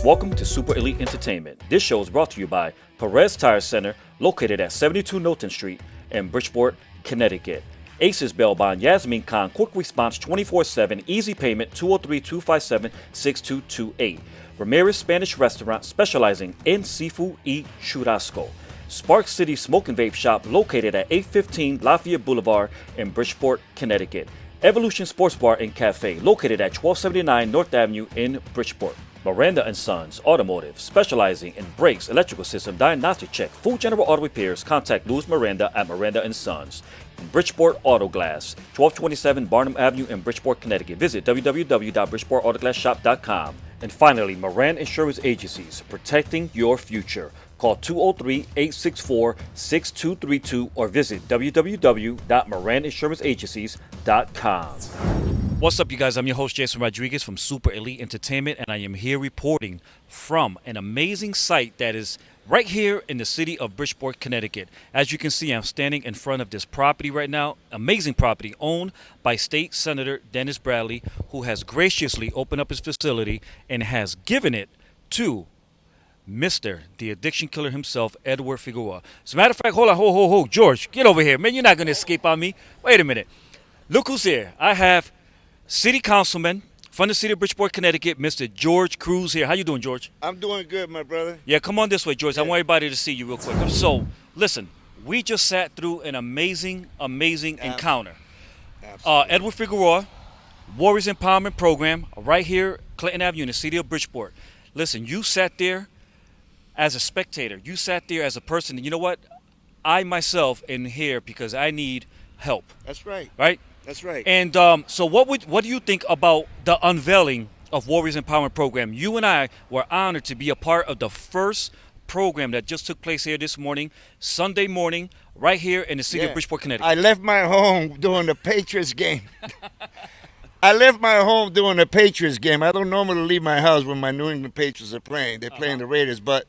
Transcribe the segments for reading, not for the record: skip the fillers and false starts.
Welcome to Super Elite Entertainment. This show is brought to you by Perez Tire Center, located at 72 Milton Street in Bridgeport, Connecticut. Aces Bail Bond, Yasmin Khan, quick response 24/7, easy payment 203-257-6228. Ramirez Spanish Restaurant, specializing in seafood y churrasco. Spark City Smoke and Vape Shop, located at 815 Lafayette Boulevard in Bridgeport, Connecticut. Evolution Sports Bar and Cafe, located at 1279 North Avenue in Bridgeport. Miranda & Sons Automotive, specializing in brakes, electrical system, diagnostic check, full general auto repairs. Contact Louis Miranda at Miranda & Sons. Bridgeport Auto Glass, 1227 Barnum Avenue in Bridgeport, Connecticut. Visit www.bridgeportautoglassshop.com. And finally, Moran Insurance Agencies, protecting your future. Call 203-864-6232 or visit www.moraninsuranceenagencies.com. What's up, you guys? I'm your host, Jason Rodriguez from Super Elite Entertainment, and I am here reporting from an amazing site that is right here in the city of Bridgeport, Connecticut. As you can see, I'm standing in front of this property right now. Amazing property owned by State Senator Dennis Bradley, who has graciously opened up his facility and has given it to Mr. the addiction killer himself, Edward Figueroa. As a matter of fact, hold on, George, get over here. Man, you're not going to escape on me. Wait a minute. Look who's here. I have City Councilman from the city of Bridgeport, Connecticut, Mr. George Cruz here. How you doing, George? I'm doing good, my brother. Yeah, come on this way, George. I want everybody to see you real quick. So, listen, we just sat through an amazing encounter. Absolutely. Edward Figueroa, Warriors Empowerment Program, right here, Clinton Avenue in the city of Bridgeport. Listen, you sat there as a spectator. You sat there as a person. And you know what? I myself am here because I need help. That's right. Right? That's right. And so what do you think about the unveiling of Warriors Empowerment Program? You and I were honored to be a part of the first program that just took place here this morning, Sunday morning, right here in the city of Bridgeport, Connecticut. I left my home during the Patriots game. I left my home during the Patriots game. I don't normally leave my house when my New England Patriots are playing. They're playing the Raiders. But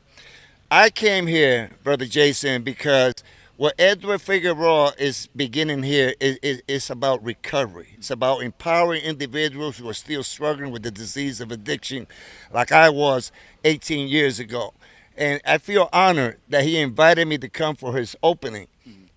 I came here, Brother Jason, because what Edward Figueroa is beginning here is about recovery. It's about empowering individuals who are still struggling with the disease of addiction like I was 18 years ago. And I feel honored that he invited me to come for his opening.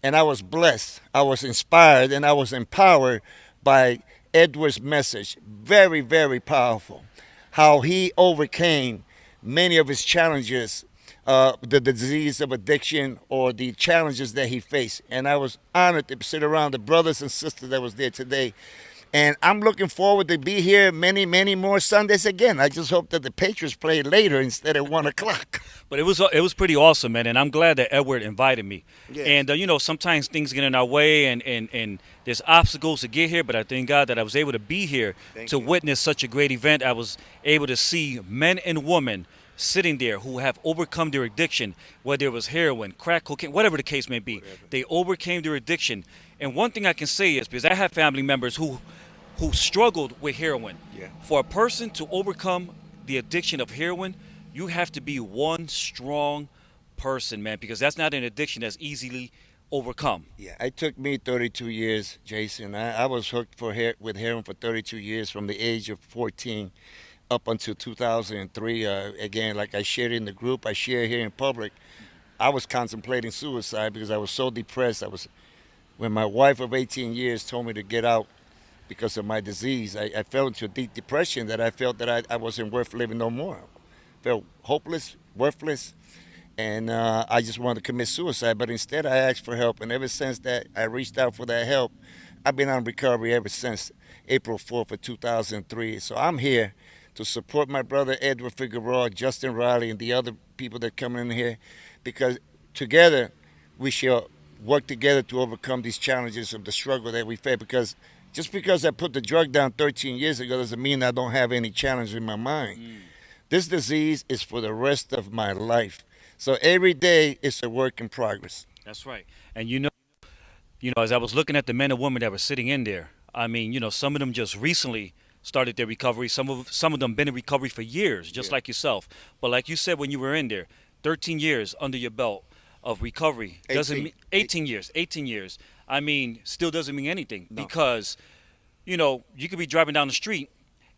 And I was blessed, I was inspired, and I was empowered by Edward's message. Very, very powerful. How he overcame many of his challenges, the disease of addiction or the challenges that he faced. And I was honored to sit around the brothers and sisters that was there today. And I'm looking forward to be here many, many more Sundays again. I just hope that the Patriots play later instead of 1 o'clock. But it was pretty awesome, man, and I'm glad that Edward invited me. Yeah. And, sometimes things get in our way and there's obstacles to get here, but I thank God that I was able to be here to witness such a great event. I was able to see men and women sitting there who have overcome their addiction, whether it was heroin, crack cocaine, whatever the case may be. They overcame their addiction. And one thing I can say is, because I have family members who struggled with heroin. Yeah. For a person to overcome the addiction of heroin, you have to be one strong person, man, because that's not an addiction that's easily overcome. Yeah, it took me 32 years, Jason. I was hooked with heroin for 32 years from the age of 14 up until 2003. Again, like I shared in the group, I share here in public, I was contemplating suicide because I was so depressed. When my wife of 18 years told me to get out because of my disease, I fell into a deep depression that I felt that I wasn't worth living no more. Felt hopeless, worthless, and I just wanted to commit suicide. But instead, I asked for help, and ever since that, I reached out for that help. I've been on recovery ever since April 4th of 2003. So I'm here to support my brother Edward Figueroa, Justin Riley, and the other people that come in here, because together we shall work together to overcome these challenges of the struggle that we face. Because just because I put the drug down 13 years ago doesn't mean I don't have any challenge in my mind. This disease is for the rest of my life. So every day it's a work in progress. That's right. And as I was looking at the men and women that were sitting in there, I mean, some of them just recently started their recovery. Some of them been in recovery for years, just like yourself. But like you said when you were in there, 13 years under your belt of recovery doesn't mean 18 years. I mean, still doesn't mean anything because, you could be driving down the street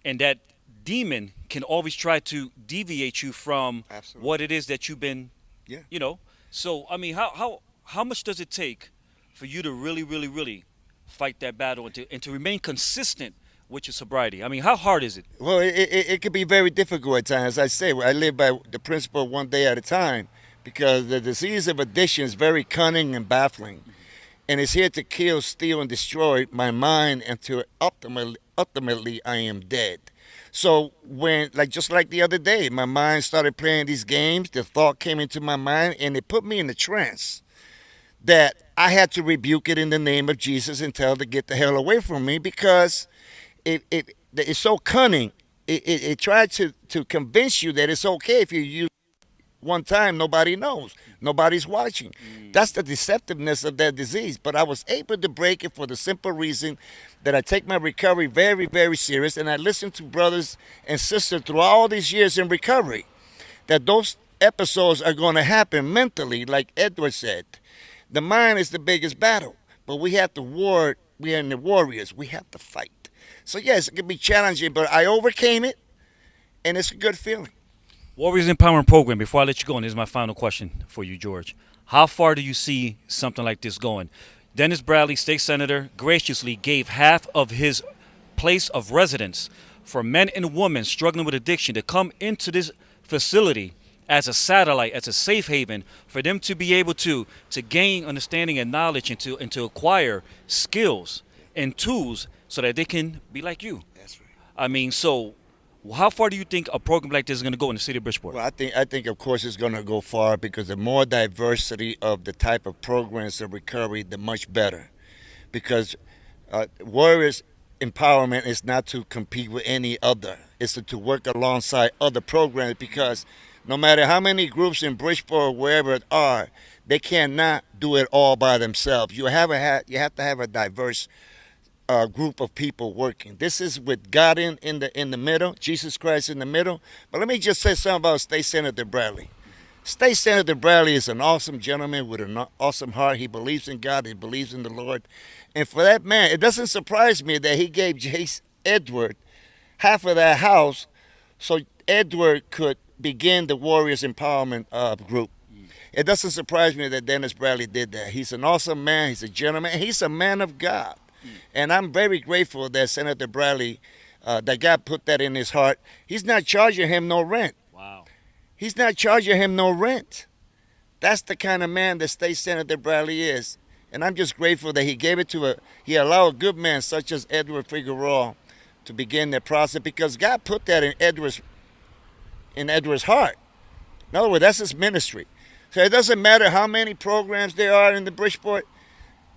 and that demon can always try to deviate you from Absolutely. what it is that you've been, Yeah. you know. So I mean, how much does it take for you to really fight that battle and to remain consistent with your sobriety? I mean, how hard is it? Well, it could be very difficult at times. As I say, I live by the principle one day at a time because the disease of addiction is very cunning and baffling. And it's here to kill, steal, and destroy my mind until ultimately I am dead. So when, like just like the other day, my mind started playing these games, the thought came into my mind and it put me in a trance that I had to rebuke it in the name of Jesus and tell it to get the hell away from me because it's so cunning. It tried to convince you that it's okay if you use one time, nobody knows, nobody's watching. That's the deceptiveness of that disease. But I was able to break it for the simple reason that I take my recovery very serious, and I listen to brothers and sisters through all these years in recovery that those episodes are going to happen mentally, like Edward said. The mind is the biggest battle, but we have to war. We are in the warriors. We have to fight. So yes, it can be challenging, but I overcame it, and it's a good feeling. Warriors Empowerment Program. Before I let you go, and this is my final question for you, George. How far do you see something like this going? Dennis Bradley, state senator, graciously gave half of his place of residence for men and women struggling with addiction to come into this facility as a satellite, as a safe haven for them to be able to gain understanding and knowledge and to acquire skills and tools so that they can be like you. That's right. I mean, so how far do you think a program like this is going to go in the city of Bridgeport? Well, I think of course it's going to go far because the more diversity of the type of programs of recovery, the much better. Because Warriors Empowerment is not to compete with any other; it's to work alongside other programs. Because no matter how many groups in Bridgeport or wherever it are, they cannot do it all by themselves. You have to have a diverse group of people working. This is with God in the middle, Jesus Christ in the middle. But let me just say something about State Senator Bradley. State Senator Bradley is an awesome gentleman with an awesome heart. He believes in God. He believes in the Lord. And for that man, it doesn't surprise me that he gave Edward half of that house so Edward could begin the Warriors Empowerment group. It doesn't surprise me that Dennis Bradley did that. He's an awesome man. He's a gentleman. He's a man of God. And I'm very grateful that Senator Bradley, that God put that in his heart. He's not charging him no rent. Wow. He's not charging him no rent. That's the kind of man that State Senator Bradley is. And I'm just grateful that he allowed a good man such as Edward Figueroa to begin that process because God put that in Edward's heart. In other words, that's his ministry. So it doesn't matter how many programs there are in the Bridgeport,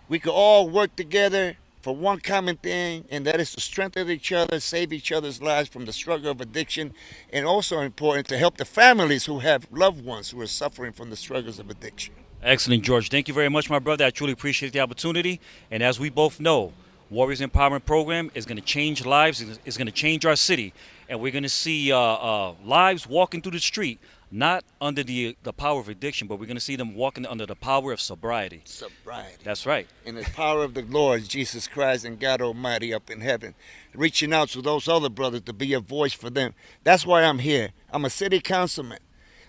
we could all work together for one common thing, and that is to strengthen each other, save each other's lives from the struggle of addiction, and also important to help the families who have loved ones who are suffering from the struggles of addiction. Excellent, George. Thank you very much, my brother. I truly appreciate the opportunity. And as we both know, Warriors Empowerment Program is going to change lives. It's going to change our city, and we're going to see lives walking through the street, not under the power of addiction, but we're going to see them walking under the power of sobriety. Sobriety. That's right. In the power of the Lord Jesus Christ and God Almighty up in heaven, reaching out to those other brothers to be a voice for them. That's why I'm here. I'm a city councilman.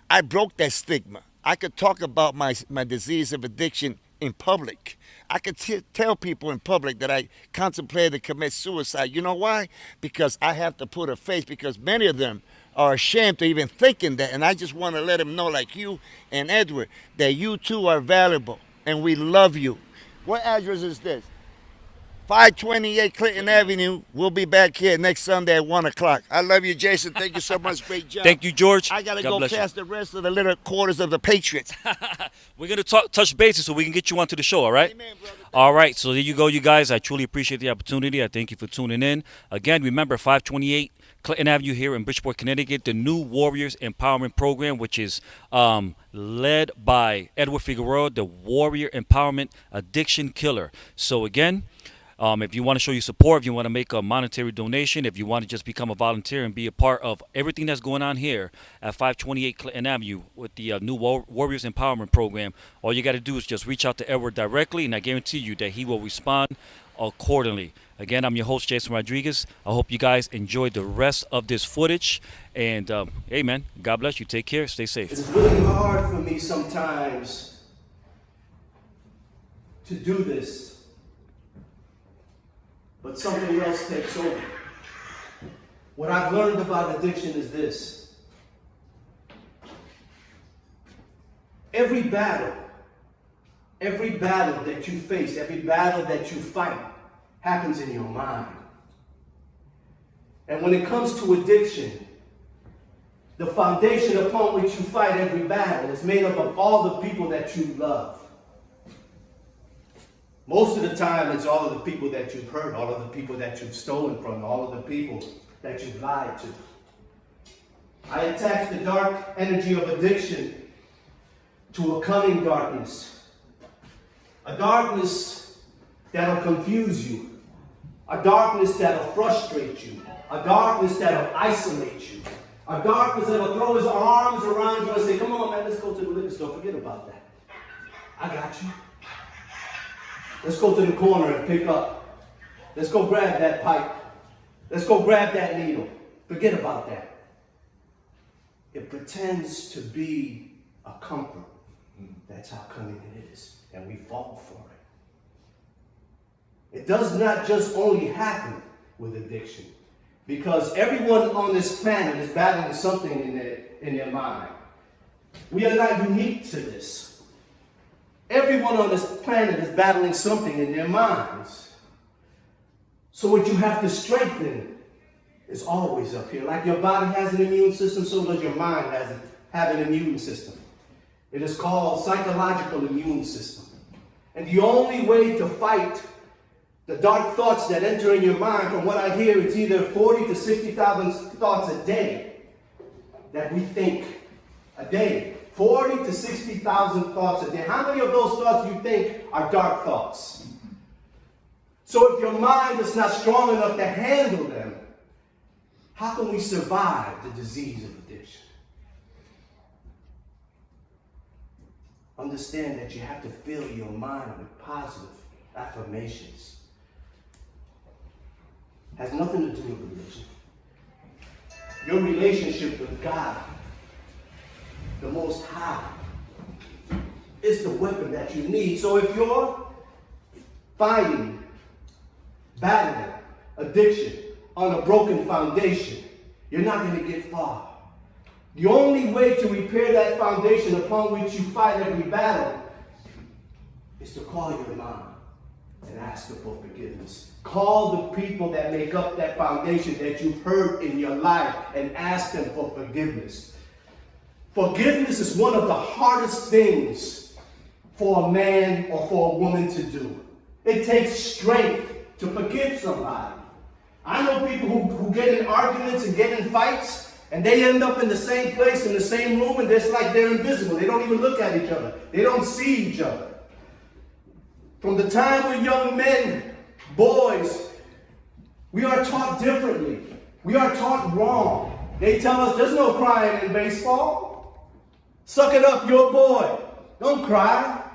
I broke that stigma. I could talk about my disease of addiction in public. I could tell people in public that I contemplated to commit suicide. You know why? Because I have to put a face, because many of them are ashamed to even thinking that. And I just want to let them know, like you and Edward, that you too are valuable and we love you. What address is this? 528 Clinton Avenue. We'll be back here next Sunday at 1 o'clock. I love you, Jason. Thank you so much. Great job. Thank you, George. I got to God go bless past the rest of the little quarters of the Patriots. We're going to touch bases so we can get you onto the show, all right? Amen, brother. All right, so there you go, you guys. I truly appreciate the opportunity. I thank you for tuning in. Again, remember, 528 Clinton Avenue here in Bridgeport, Connecticut, the new Warriors Empowerment Program, which is led by Edward Figueroa, the Warrior Empowerment Addiction Killer. So again, if you want to show your support, if you want to make a monetary donation, if you want to just become a volunteer and be a part of everything that's going on here at 528 Clinton Avenue with the new Warriors Empowerment Program, all you got to do is just reach out to Edward directly, and I guarantee you that he will respond accordingly. Again, I'm your host, Jason Rodriguez. I hope you guys enjoyed the rest of this footage. And hey, man, God bless you. Take care. Stay safe. It's really hard for me sometimes to do this, but something else takes over. What I've learned about addiction is this. Every battle that you face, every battle that you fight, happens in your mind. And when it comes to addiction, the foundation upon which you fight every battle is made up of all the people that you love. Most of the time, it's all of the people that you've hurt, all of the people that you've stolen from, all of the people that you've lied to. I attach the dark energy of addiction to a cunning darkness. A darkness that'll confuse you. A darkness that'll frustrate you. A darkness that'll isolate you. A darkness that'll throw his arms around you and say, come on, man, let's go to the liquor store. Forget about that. I got you. Let's go to the corner and pick up. Let's go grab that pipe. Let's go grab that needle. Forget about that. It pretends to be a comfort. That's how cunning it is. And we fall for it. It does not just only happen with addiction. Because everyone on this planet is battling something in their mind. We are not unique to this. Everyone on this planet is battling something in their minds. So what you have to strengthen is always up here. Like your body has an immune system, so does your mind have an immune system. It is called psychological immune system. And the only way to fight the dark thoughts that enter in your mind, from what I hear, it's either 40 to 60,000 thoughts a day that we think a day. 40 to 60,000 thoughts a day. How many of those thoughts you think are dark thoughts? So if your mind is not strong enough to handle them, how can we survive the disease of addiction? Understand that you have to fill your mind with positive affirmations. Has nothing to do with religion. Your relationship with God, the Most High, is the weapon that you need. So if you're fighting, battling addiction on a broken foundation, you're not going to get far. The only way to repair that foundation upon which you fight every battle is to call your mom and ask her for forgiveness. Call the people that make up that foundation that you've hurt in your life and ask them for forgiveness. Forgiveness is one of the hardest things for a man or for a woman to do. It takes strength to forgive somebody. I know people who get in arguments and get in fights, and they end up in the same place, in the same room, and it's like they're invisible. They don't even look at each other. They don't see each other. From the time we're young men, boys, we are taught differently. We are taught wrong. They tell us there's no crying in baseball. Suck it up, you're a boy. Don't cry.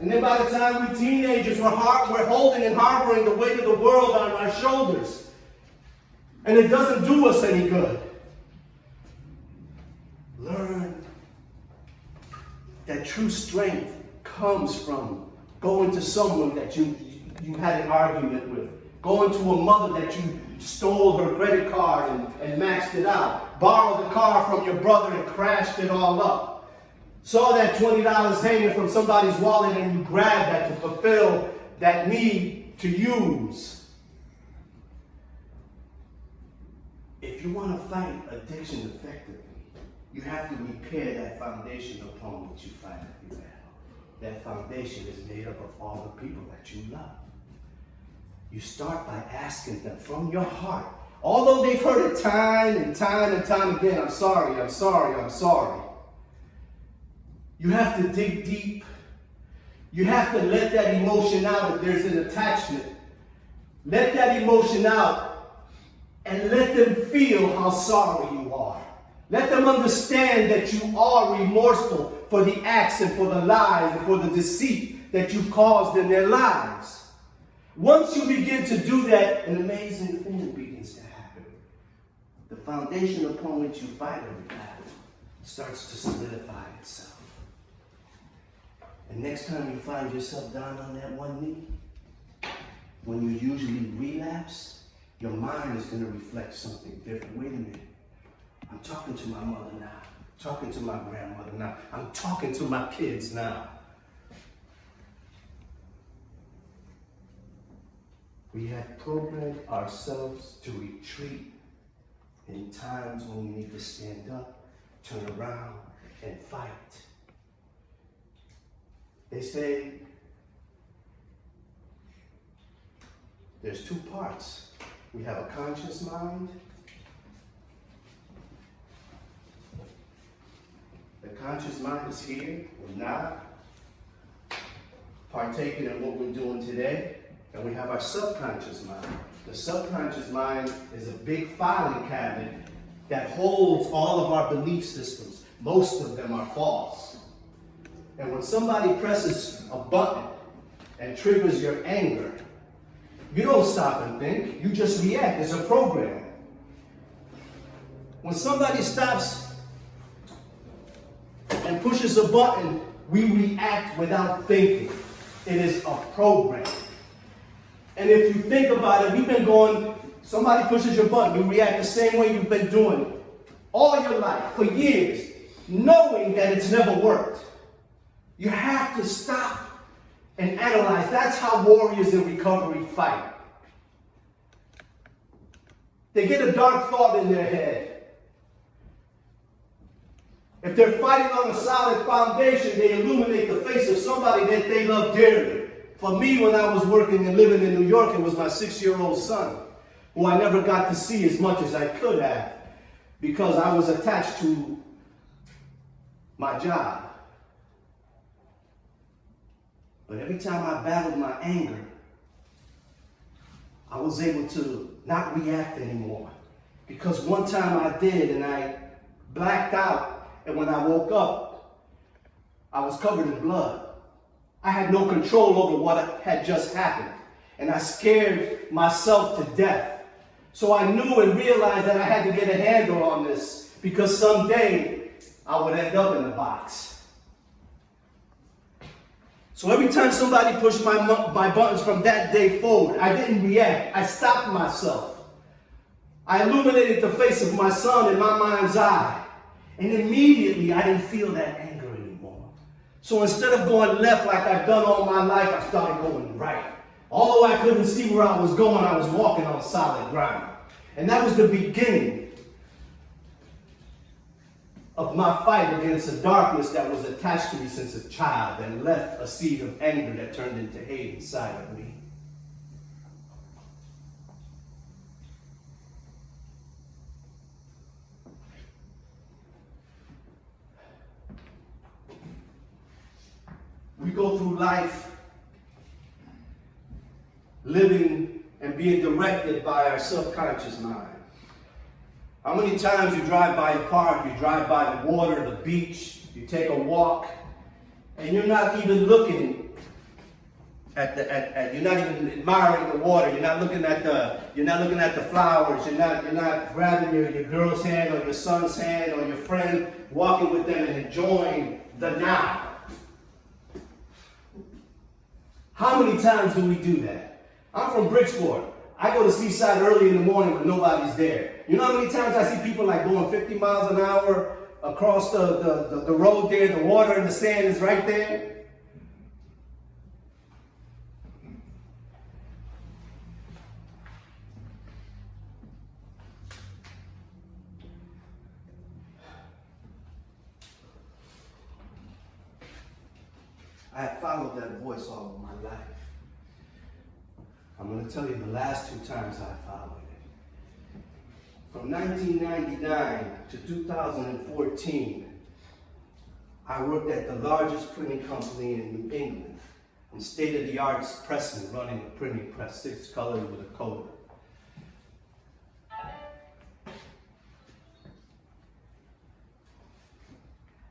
And then by the time we're teenagers, we're holding and harboring the weight of the world on our shoulders. And it doesn't do us any good. Learn that true strength comes from going to someone that you had an argument with. Going to a mother that you stole her credit card and maxed it out. Borrowed the car from your brother and crashed it all up. Saw that $20 hanging from somebody's wallet and you grabbed that to fulfill that need to use. If you want to fight addiction effectively, you have to repair that foundation upon which you fight every battle. That foundation is made up of all the people that you love. You start by asking them from your heart. Although they've heard it time and time and time again, I'm sorry, I'm sorry, I'm sorry. You have to dig deep. You have to let that emotion out if there's an attachment. Let that emotion out and let them feel how sorry you are. Let them understand that you are remorseful for the acts and for the lies and for the deceit that you've caused in their lives. Once you begin to do that, an amazing thing begins to happen. The foundation upon which you fight every battle starts to solidify itself. And next time you find yourself down on that one knee, when you usually relapse, your mind is going to reflect something different. Wait a minute. I'm talking to my mother now. I'm talking to my grandmother now. I'm talking to my kids now. We have programmed ourselves to retreat in times when we need to stand up, turn around, and fight. They say there's two parts. We have a conscious mind. The conscious mind is here. We're not partaking in what we're doing today. And we have our subconscious mind. The subconscious mind is a big filing cabinet that holds all of our belief systems. Most of them are false. And when somebody presses a button and triggers your anger, you don't stop and think, you just react. It's a program. When somebody stops and pushes a button, we react without thinking. It is a program. And if you think about it, we've been going, somebody pushes your button, you react the same way you've been doing all your life, for years, knowing that it's never worked. You have to stop and analyze. That's how warriors in recovery fight. They get a dark thought in their head. If they're fighting on a solid foundation, they illuminate the face of somebody that they love dearly. For me, when I was working and living in New York, it was my 6-year-old son, who I never got to see as much as I could have, because I was attached to my job. But every time I battled my anger, I was able to not react anymore. Because one time I did, and I blacked out, and when I woke up, I was covered in blood. I had no control over what had just happened, and I scared myself to death. So I knew and realized that I had to get a handle on this, because someday I would end up in the box. So every time somebody pushed my buttons from that day forward, I didn't react. I stopped myself. I illuminated the face of my son in my mind's eye, and immediately I didn't feel that anger anymore. So instead of going left like I've done all my life, I started going right. Although I couldn't see where I was going, I was walking on solid ground. And that was the beginning of my fight against a darkness that was attached to me since a child and left a seed of anger that turned into hate inside of me. We go through life living and being directed by our subconscious mind. How many times you drive by a park, you drive by the water, the beach, you take a walk, and you're not even looking you're not even admiring the water, you're not looking at the flowers, you're not grabbing your girl's hand or your son's hand or your friend, walking with them and enjoying the now. How many times do we do that? I'm from Bridgeport. I go to Seaside early in the morning when nobody's there. You know how many times I see people like going 50 miles an hour across the road there, the water and the sand is right there? I have followed that voice all of my life. I'm going to tell you the last 2 times I followed it. From 1999 to 2014, I worked at the largest printing company in New England, in state-of-the-art pressing, running a printing press, 6 colors with a coder.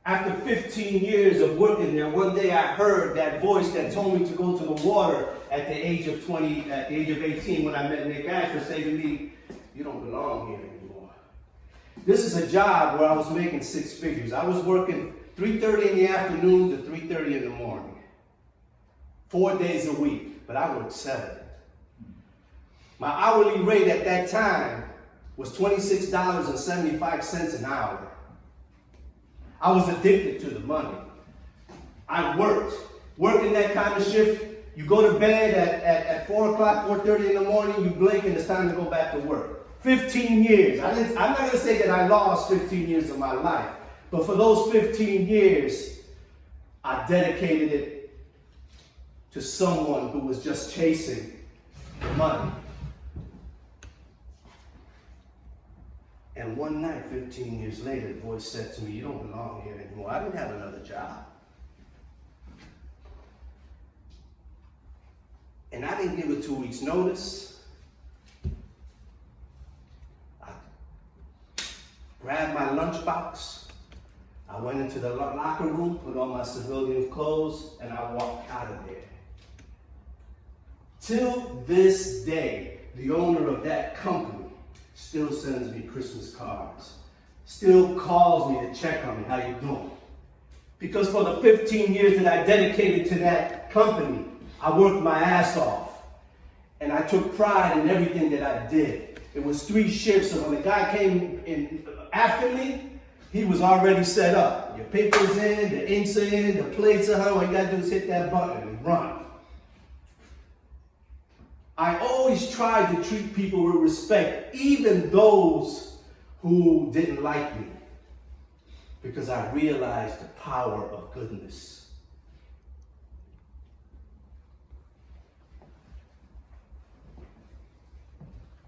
After 15 years of working there, one day I heard that voice that told me to go to the water at the age of 20, at the age of 18, when I met Nick Asher, say to me, "You don't belong here anymore." This is a job where I was making six figures. I was working 3:30 in the afternoon to 3:30 in the morning. 4 days a week, but I worked 7. My hourly rate at that time was $26.75 an hour. I was addicted to the money. I worked. Working that kind of shift, you go to bed at 4 o'clock, 4:30 in the morning, you blink and it's time to go back to work. 15 years. I'm not going to say that I lost 15 years of my life, but for those 15 years, I dedicated it to someone who was just chasing the money. And one night, 15 years later, the voice said to me, "You don't belong here anymore." I didn't have another job. And I didn't give it 2 weeks' notice. I grabbed my lunchbox. I went into the locker room, put on my civilian clothes, and I walked out of there. Till this day, the owner of that company still sends me Christmas cards, still calls me to check on me, "How you doing?" Because for the 15 years that I dedicated to that company, I worked my ass off. And I took pride in everything that I did. It was 3 shifts, so when the guy came in after me, he was already set up. Your paper's in, the inks are in, the plates are hung, all you gotta do is hit that button and run. I always tried to treat people with respect, even those who didn't like me, because I realized the power of goodness.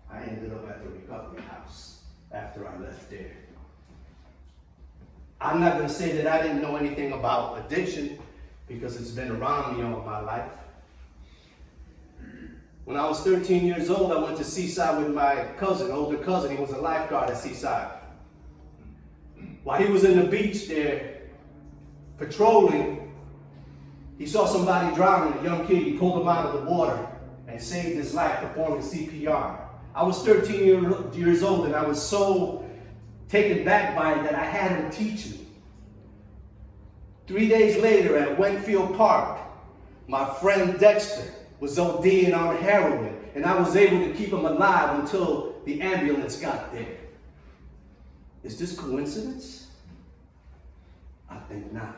I ended up at the recovery house after I left there. I'm not going to say that I didn't know anything about addiction, because it's been around me all my life. When I was 13 years old, I went to Seaside with my cousin, older cousin. He was a lifeguard at Seaside. While he was in the beach there patrolling, he saw somebody drowning, a young kid. He pulled him out of the water and saved his life, performing CPR. I was 13 years old, and I was so taken back by it that I had him teach me. 3 days later at Wentfield Park, my friend Dexter was ODing on heroin, and I was able to keep him alive until the ambulance got there. Is this coincidence? I think not.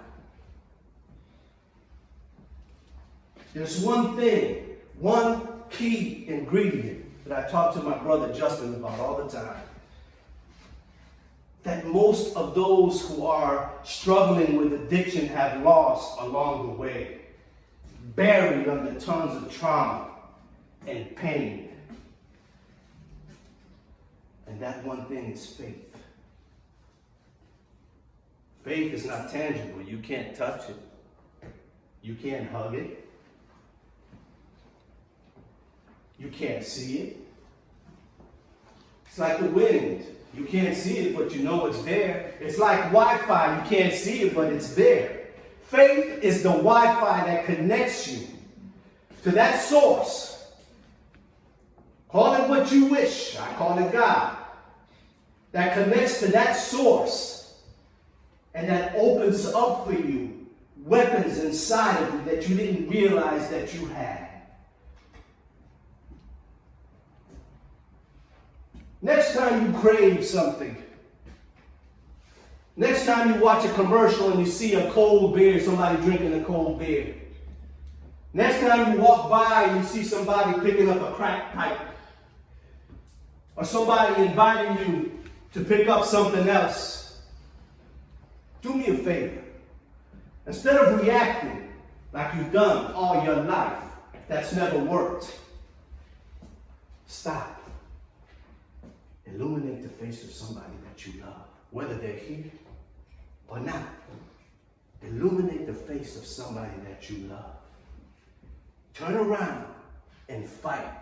There's one thing, one key ingredient that I talk to my brother Justin about all the time, that most of those who are struggling with addiction have lost along the way, buried under tons of trauma and pain. And that one thing is faith. Faith is not tangible. You can't touch it. You can't hug it. You can't see it. It's like the wind. You can't see it, but you know it's there. It's like Wi-Fi. You can't see it, but it's there. Faith is the Wi-Fi that connects you to that source. Call it what you wish. I call it God. That connects to that source and that opens up for you weapons inside of you that you didn't realize that you had. Next time you crave something, next time you watch a commercial and you see a cold beer, somebody drinking a cold beer. Next time you walk by and you see somebody picking up a crack pipe, or somebody inviting you to pick up something else, do me a favor. Instead of reacting like you've done all your life, that's never worked, stop. Illuminate the face of somebody that you love, whether they're here or not. Illuminate the face of somebody that you love. Turn around and fight.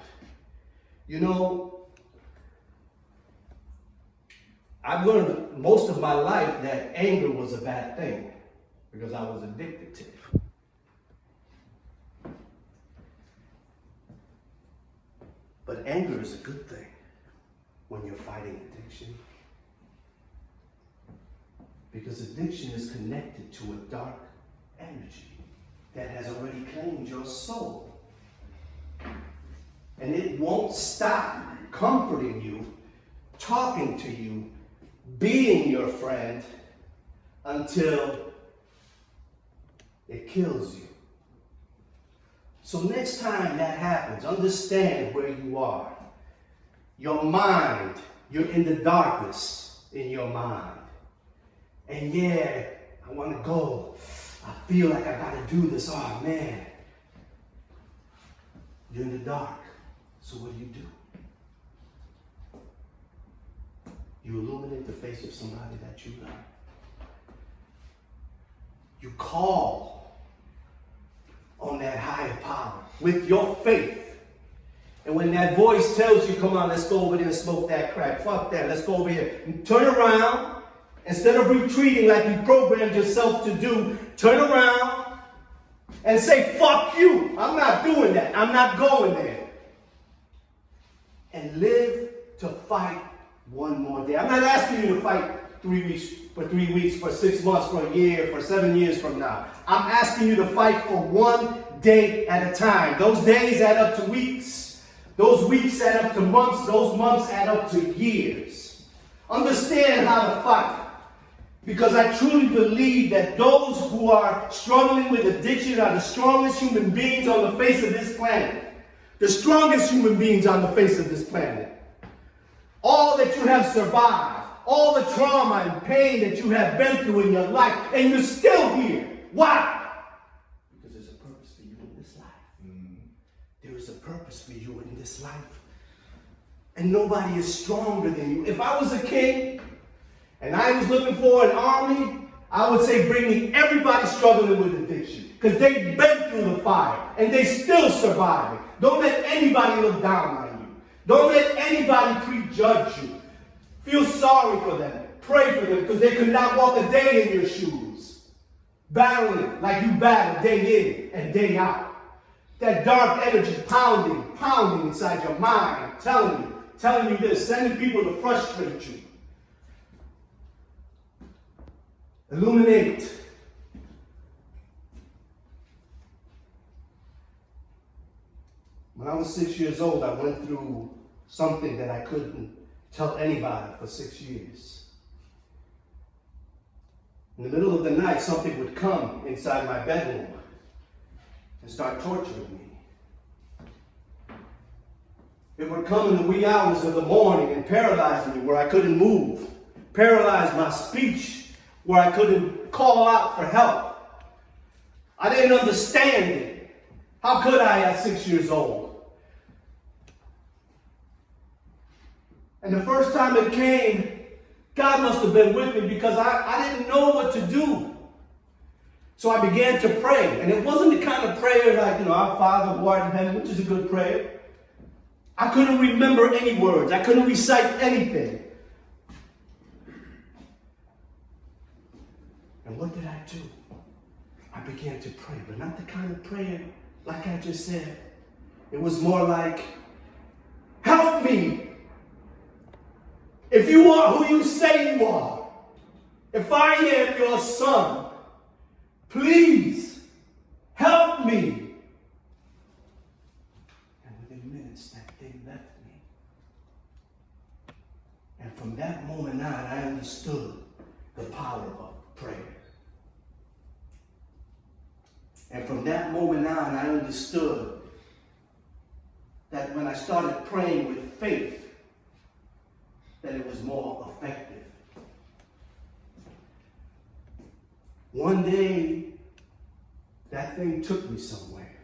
You know, I've learned most of my life that anger was a bad thing because I was addicted to it. But anger is a good thing when you're fighting addiction. Because addiction is connected to a dark energy that has already claimed your soul. And it won't stop comforting you, talking to you, being your friend until it kills you. So next time that happens, understand where you are. Your mind, you're in the darkness in your mind. And yeah, I want to go. I feel like I got to do this. Oh man. You're in the dark. So what do? You illuminate the face of somebody that you love. You call on that higher power with your faith. And when that voice tells you, come on, let's go over there and smoke that crack. Fuck that. Let's go over here. And turn around. Instead of retreating like you programmed yourself to do, turn around and say, fuck you. I'm not doing that. I'm not going there. And live to fight one more day. I'm not asking you to fight 3 weeks, for 6 months, for a year, for 7 years from now. I'm asking you to fight for one day at a time. Those days add up to weeks. Those weeks add up to months. Those months add up to years. Understand how to fight. Because I truly believe that those who are struggling with addiction are the strongest human beings on the face of this planet. The strongest human beings on the face of this planet. All that you have survived, all the trauma and pain that you have been through in your life, and you're still here. Why? Because there's a purpose for you in this life. There is a purpose for you in this life. And nobody is stronger than you. If I was a king, and I was looking for an army, I would say bring me everybody struggling with addiction. Because they've been through the fire, and they still surviving. Don't let anybody look down on you. Don't let anybody prejudge you. Feel sorry for them. Pray for them, because they could not walk a day in your shoes. Battling like you battle day in and day out. That dark energy pounding inside your mind, telling you this, sending people to frustrate you. Illuminate. When I was 6 years old, I went through something that I couldn't tell anybody for 6 years. In the middle of the night, something would come inside my bedroom and start torturing me. It would come in the wee hours of the morning and paralyze me where I couldn't move. Paralyze my speech where I couldn't call out for help. I didn't understand it. How could I at 6 years old? And the first time it came, God must have been with me because I didn't know what to do. So I began to pray. And it wasn't the kind of prayer like, our Father who art in heaven, which is a good prayer. I couldn't remember any words. I couldn't recite anything. And what did I do? I began to pray, but not the kind of prayer like I just said. It was more like, help me. If you are who you say you are, if I am your son, please help me. And within minutes, that thing left me. And from that moment on, I understood the power of prayer. And from that moment on, I understood that when I started praying with faith, that it was more effective. One day, that thing took me somewhere.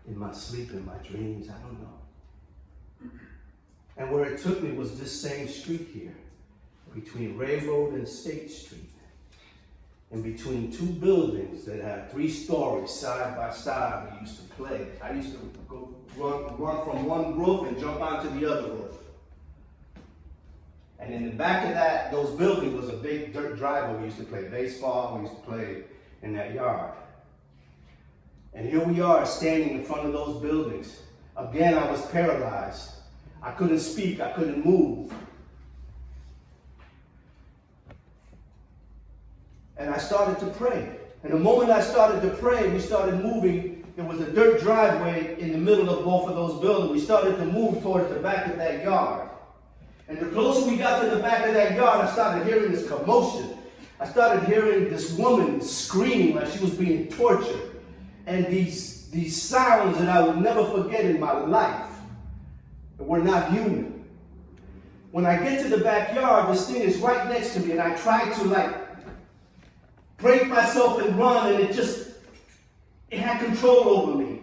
In my sleep, in my dreams, I don't know. And where it took me was this same street here, between Railroad and State Street. And between two buildings that had 3 stories side by side, we used to play. I used to go run from one roof and jump onto the other roof. And in the back of those buildings was a big dirt driveway. We used to play baseball. We used to play in that yard. And here we are standing in front of those buildings. Again, I was paralyzed. I couldn't speak. I couldn't move. And I started to pray. And the moment I started to pray, we started moving. There was a dirt driveway in the middle of both of those buildings. We started to move towards the back of that yard. And the closer we got to the back of that yard, I started hearing this commotion. I started hearing this woman screaming like she was being tortured. And these sounds that I would never forget in my life were not human. When I get to the backyard, this thing is right next to me, and I try to break myself and run, and it had control over me.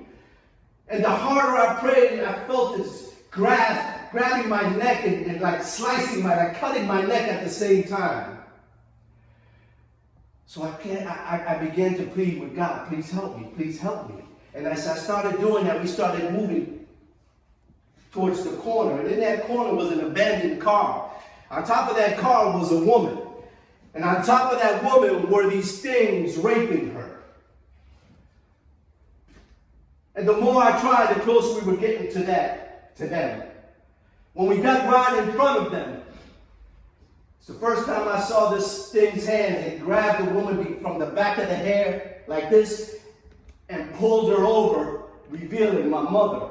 And the harder I prayed, I felt this grabbing my neck and slicing cutting my neck at the same time. So I began to plead with God, please help me, please help me. And as I started doing that, we started moving towards the corner. And in that corner was an abandoned car. On top of that car was a woman. And on top of that woman were these things raping her. And the more I tried, the closer we were getting to them. When we got right in front of them, it's the first time I saw this thing's hand. It grabbed the woman from the back of the hair like this and pulled her over, revealing my mother.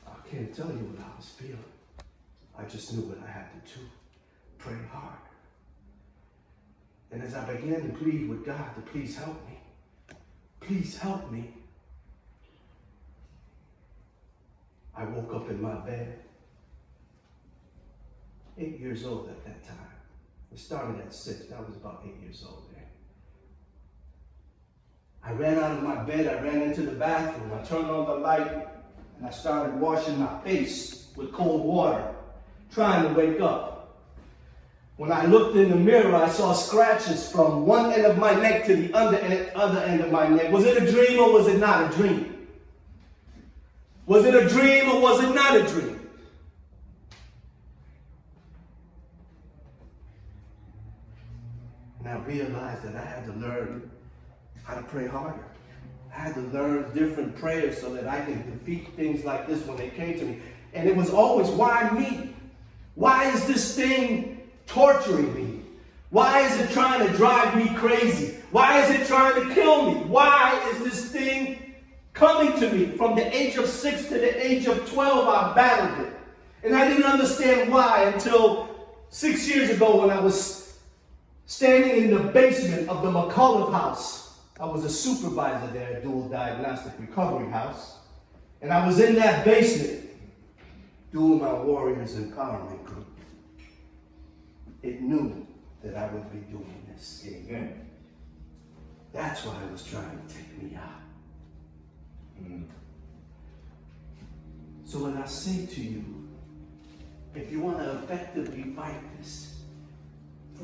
I can't tell you what I was feeling. I just knew what I had to do. Pray hard. And as I began to plead with God to please help me, I woke up in my bed. 8 years old at that time. It started at 6. I was about 8 years old then. I ran out of my bed. I ran into the bathroom. I turned on the light, and I started washing my face with cold water, trying to wake up. When I looked in the mirror, I saw scratches from one end of my neck to the other end of my neck. Was it a dream or was it not a dream? Was it a dream or was it not a dream? And I realized that I had to learn how to pray harder. I had to learn different prayers so that I could defeat things like this when they came to me. And it was always, why me? Why is this thing torturing me? Why is it trying to drive me crazy? Why is it trying to kill me? Why is this thing coming to me? From the age of 6 to the age of 12, I battled it. And I didn't understand why until 6 years ago when I was standing in the basement of the McCullough house. I was a supervisor there at Dual Diagnostic Recovery House. And I was in that basement doing my Warriors Empowerment Group. It knew that I would be doing this. Amen. That's why it was trying to take me out. So when I say to you, if you want to effectively fight this,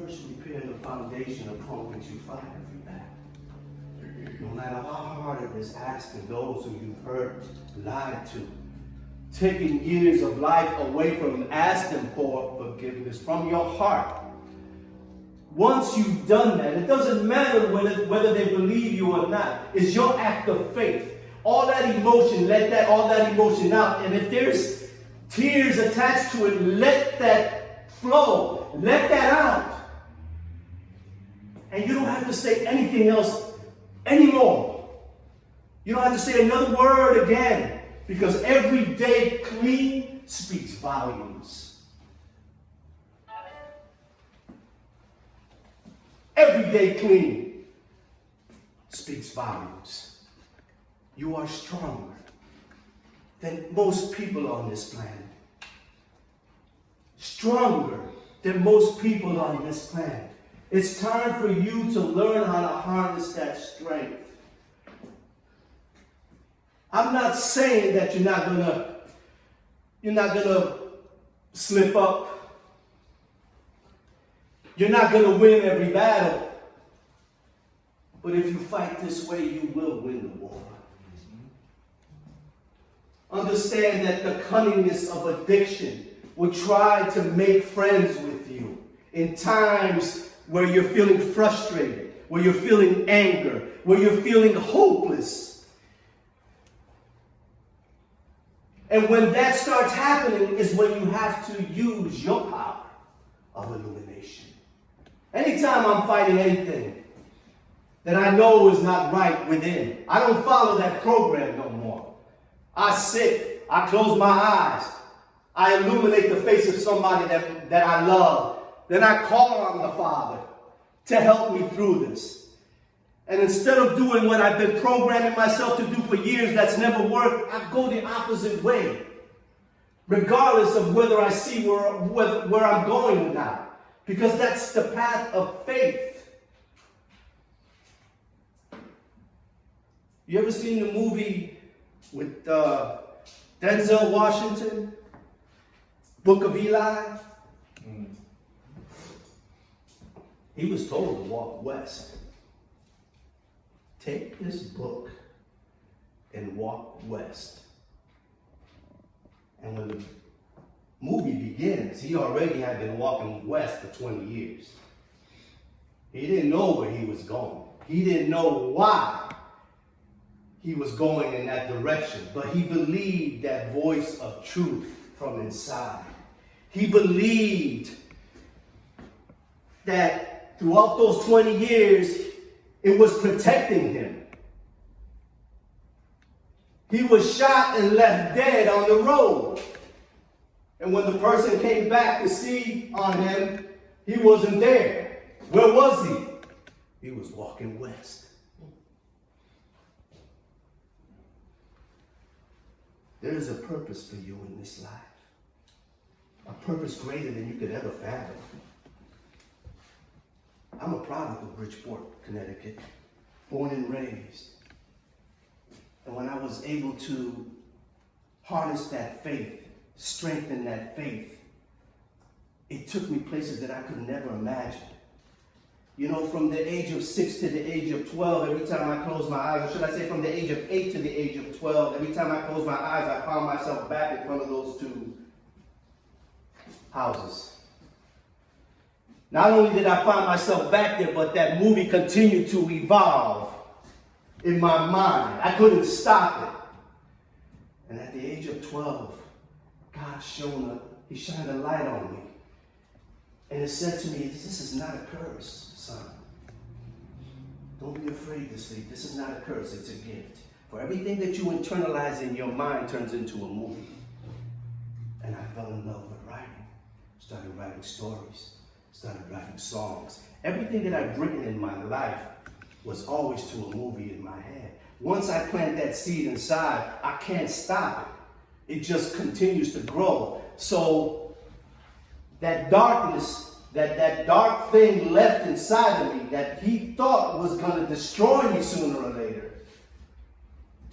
first prepare the foundation upon which you fight every battle. No matter how hard it is asking those who you've hurt, lied to, taking years of life away from them, ask them for forgiveness from your heart. Once you've done that, it doesn't matter whether they believe you or not. It's your act of faith. All that emotion, let all that emotion out. And if there's tears attached to it, let that flow. Let that out. And you don't have to say anything else anymore. You don't have to say another word again. Because every day clean speaks volumes. Every day clean speaks volumes. You are stronger than most people on this planet. Stronger than most people on this planet. It's time for you to learn how to harness that strength. I'm not saying that you're not gonna slip up. You're not gonna win every battle. But if you fight this way, you will win the war. Understand that the cunningness of addiction will try to make friends with you in times where you're feeling frustrated, where you're feeling anger, where you're feeling hopeless. And when that starts happening is when you have to use your power of illumination. Anytime I'm fighting anything that I know is not right within, I don't follow that program no more. I sit, I close my eyes, I illuminate the face of somebody that I love. Then I call on the Father to help me through this. And instead of doing what I've been programming myself to do for years that's never worked, I go the opposite way. Regardless of whether I see where I'm going or not. Because that's the path of faith. You ever seen the movie with Denzel Washington? Book of Eli? He was told to walk west. Take this book and walk west. And when the movie begins, he already had been walking west for 20 years. He didn't know where he was going. He didn't know why he was going in that direction, but he believed that voice of truth from inside. He believed that throughout those 20 years, it was protecting him. He was shot and left dead on the road. And when the person came back to see on him, he wasn't there. Where was he? He was walking west. There is a purpose for you in this life. A purpose greater than you could ever fathom. I'm a product of Bridgeport, Connecticut, born and raised. And when I was able to harness that faith, strengthen that faith, it took me places that I could never imagine. You know, from the age of 6 to the age of 12, every time I closed my eyes, or should I say from the age of 8 to the age of 12, every time I closed my eyes, I found myself back in front of those two houses. Not only did I find myself back there, but that movie continued to evolve in my mind. I couldn't stop it. And at the age of 12, God He shined a light on me. And it said to me, this is not a curse, son. Don't be afraid to sleep. This is not a curse, it's a gift. For everything that you internalize in your mind turns into a movie. And I fell in love with writing. Started writing stories. Started writing songs. Everything that I've written in my life was always to a movie in my head. Once I plant that seed inside, I can't stop it. It just continues to grow. So that darkness, that dark thing left inside of me that he thought was going to destroy me sooner or later,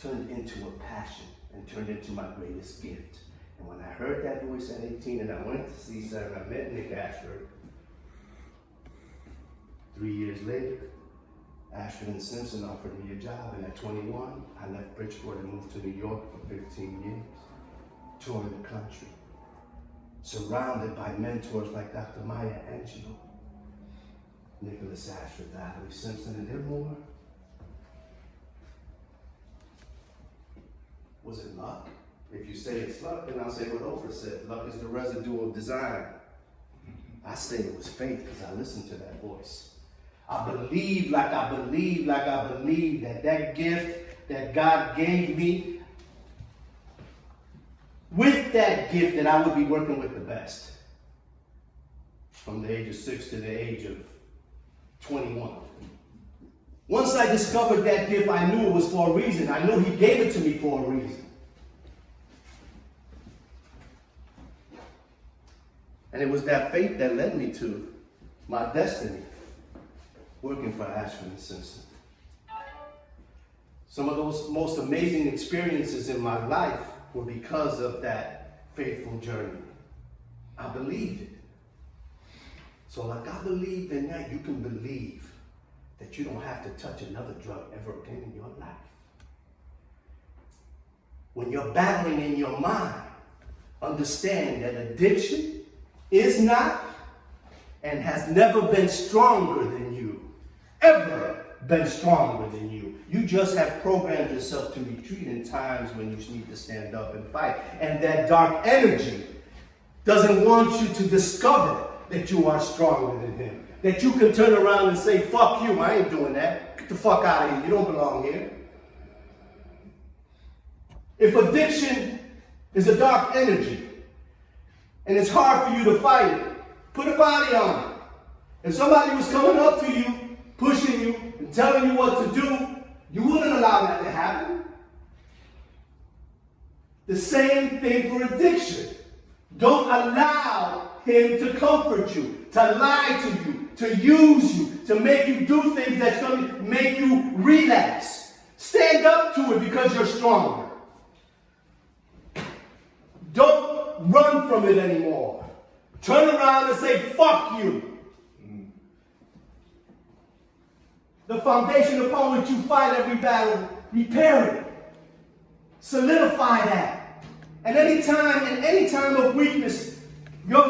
turned into a passion and turned into my greatest gift. And when I heard that voice at 18 and I went to see Sir and I met Nick Ashford, 3 years later, Ashford and Simpson offered me a job, and at 21, I left Bridgeport and moved to New York for 15 years, touring the country, surrounded by mentors like Dr. Maya Angelou, Nicholas Ashford, Valerie Simpson, and there are more. Was it luck? If you say it's luck, then I'll say what Oprah said. Luck is the residue of design. I say it was faith because I listened to that voice. I believe that that gift that God gave me, with that gift that I would be working with the best. From the age of 6 to the age of 21. Once I discovered that gift, I knew it was for a reason. I knew he gave it to me for a reason. And it was that faith that led me to my destiny, working for Ashford and Simpson. Some of those most amazing experiences in my life were because of that faithful journey. I believed it. So like I believed in that, you can believe that you don't have to touch another drug ever again in your life. when you're battling in your mind, understand that addiction is not and has never been stronger than you, ever been stronger than you. You just have programmed yourself to retreat in times when you need to stand up and fight. And that dark energy doesn't want you to discover that you are stronger than him. That you can turn around and say, fuck you, I ain't doing that. Get the fuck out of here, you don't belong here. If addiction is a dark energy, and it's hard for you to fight it, put a body on it. If somebody was coming up to you, pushing you, and telling you what to do, you wouldn't allow that to happen. The same thing for addiction. Don't allow him to comfort you, to lie to you, to use you, to make you do things that's going to make you relapse. Stand up to it because you're stronger. Don't run from it anymore. Turn around and say, fuck you. The foundation upon which you fight every battle, repair it. Solidify that. And in any time of weakness, you're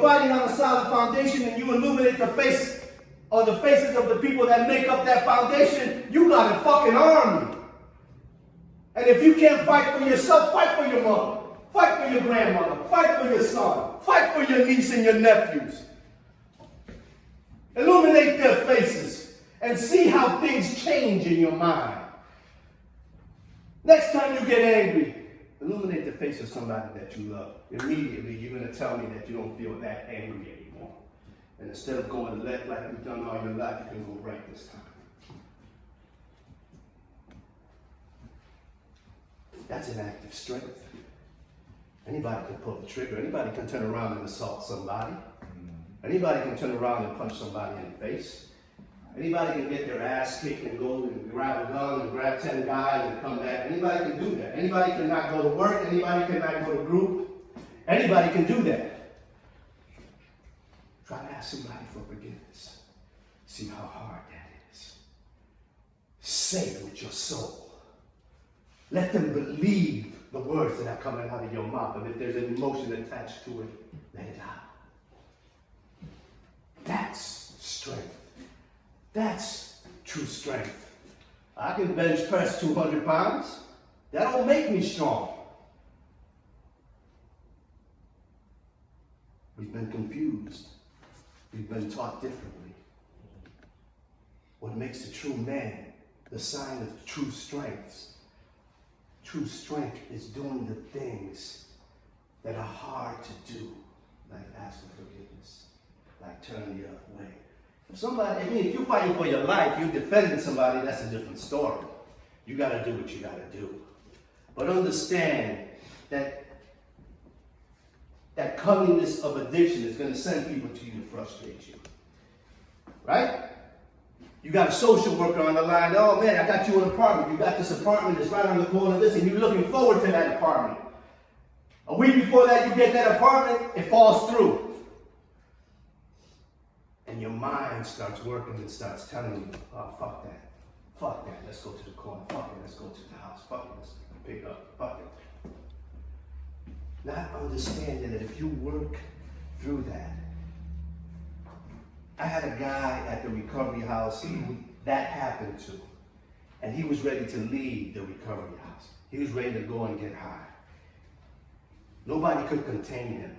fighting on a solid foundation and you illuminate the face or the faces of the people that make up that foundation, you got a fucking army. And if you can't fight for yourself, fight for your mother. Fight for your grandmother. Fight for your son. Fight for your niece and your nephews. Illuminate their faces and see how things change in your mind. Next time you get angry, illuminate the face of somebody that you love. Immediately, you're going to tell me that you don't feel that angry anymore. And instead of going left like you've done all your life, you can go right this time. That's an act of strength. Anybody can pull the trigger. Anybody can turn around and assault somebody. Anybody can turn around and punch somebody in the face. Anybody can get their ass kicked and go and grab a gun and grab 10 guys and come back. Anybody can do that. Anybody cannot go to work. Anybody cannot go to group. Anybody can do that. Try to ask somebody for forgiveness. See how hard that is. Say it with your soul. Let them believe the words that are coming out of your mouth. And if there's an emotion attached to it, let it out. That's strength. That's true strength. I can bench press 200 pounds. That don't make me strong. We've been confused. We've been taught differently. What makes a true man, the sign of true strength is doing the things that are hard to do, like ask for forgiveness, like turn the other way. If you're fighting for your life, you're defending somebody, that's a different story. You got to do what you got to do. But understand that cunningness of addiction is going to send people to you to frustrate you. Right? You got a social worker on the line. Oh man, I got you an apartment. You got this apartment that's right on the corner of this, and you're looking forward to that apartment. A week before that, you get that apartment, it falls through. And your mind starts working and starts telling you, oh, fuck that. Fuck that. Let's go to the corner. Fuck it. Let's go to the house. Fuck it. Let's pick up. Fuck it. Not understanding that if you work through that. I had a guy at the recovery house that happened to. And he was ready to leave the recovery house. He was ready to go and get high. Nobody could contain him.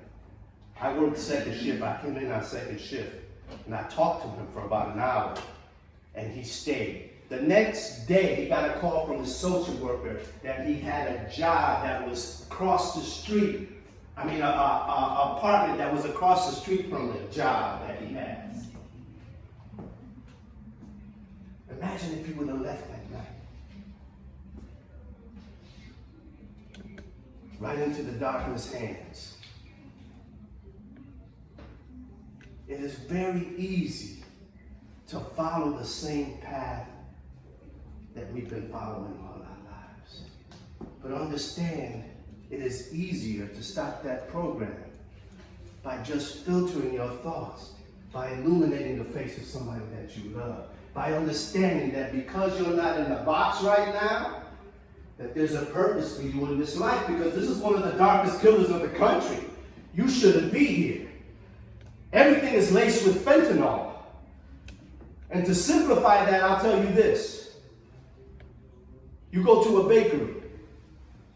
I worked second shift. I came in on second shift. And I talked to him for about an hour. And he stayed. The next day, he got a call from the social worker that he had a job that was across the street. I mean, an apartment that was across the street from the job that he had. Imagine if he would have left that night. Right into the darkness hands. It is very easy to follow the same path that we've been following all our lives. But understand, it is easier to stop that program by just filtering your thoughts, by illuminating the face of somebody that you love, by understanding that because you're not in the box right now, that there's a purpose for you in this life, because this is one of the darkest killers of the country. You shouldn't be here. Everything is laced with fentanyl. And to simplify that, I'll tell you this. You go to a bakery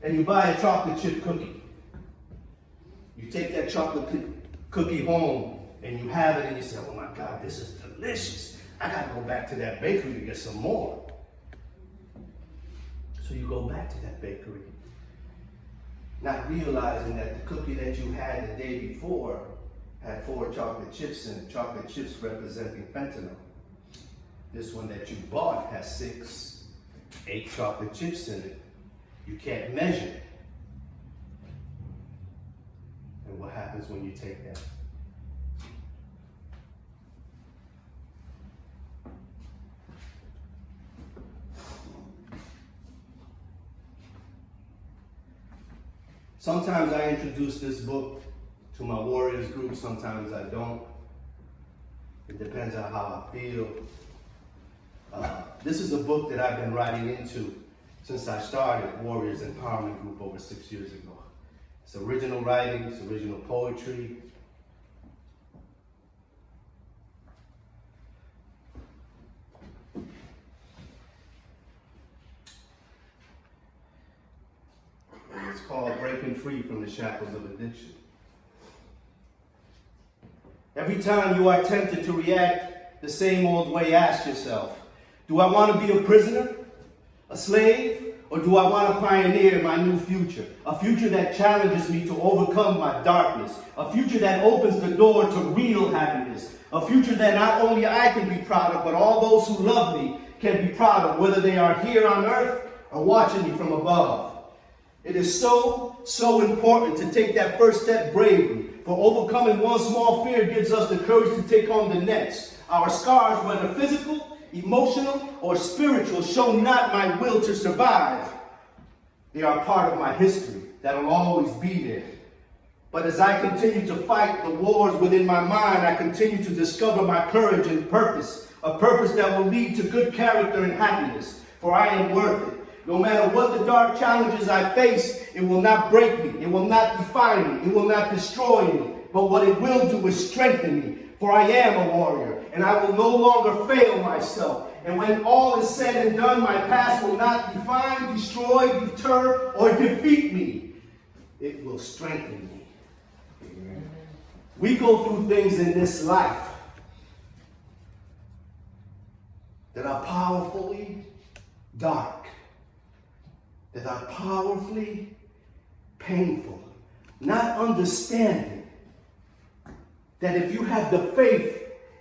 and you buy a chocolate chip cookie. You take that chocolate cookie home and you have it and you say, oh my God, this is delicious. I got to go back to that bakery to get some more. So you go back to that bakery, not realizing that the cookie that you had the day before had 4 chocolate chips in it, chocolate chips representing fentanyl. This one that you bought has 6, 8 chocolate chips in it. You can't measure it. And what happens when you take that? Sometimes I introduce this book to my Warriors group, sometimes I don't. It depends on how I feel. This is a book that I've been writing into since I started Warriors Empowerment Group over 6 years ago. It's original writing, it's original poetry. And it's called Breaking Free from the Shackles of Addiction. Every time you are tempted to react the same old way, ask yourself, do I want to be a prisoner, a slave, or do I want to pioneer my new future? A future that challenges me to overcome my darkness. A future that opens the door to real happiness. A future that not only I can be proud of, but all those who love me can be proud of, whether they are here on earth or watching me from above. It is so important to take that first step bravely, for overcoming one small fear gives us the courage to take on the next. Our scars, whether physical, emotional, or spiritual, show not my will to survive. They are part of my history that will always be there. But as I continue to fight the wars within my mind, I continue to discover my courage and purpose, a purpose that will lead to good character and happiness, for I am worth it. No matter what the dark challenges I face, it will not break me, it will not define me, it will not destroy me, but what it will do is strengthen me, for I am a warrior, and I will no longer fail myself. And when all is said and done, my past will not define, destroy, deter, or defeat me. It will strengthen me. Amen. We go through things in this life that are powerfully dark, that are powerfully painful, not understanding that if you have the faith,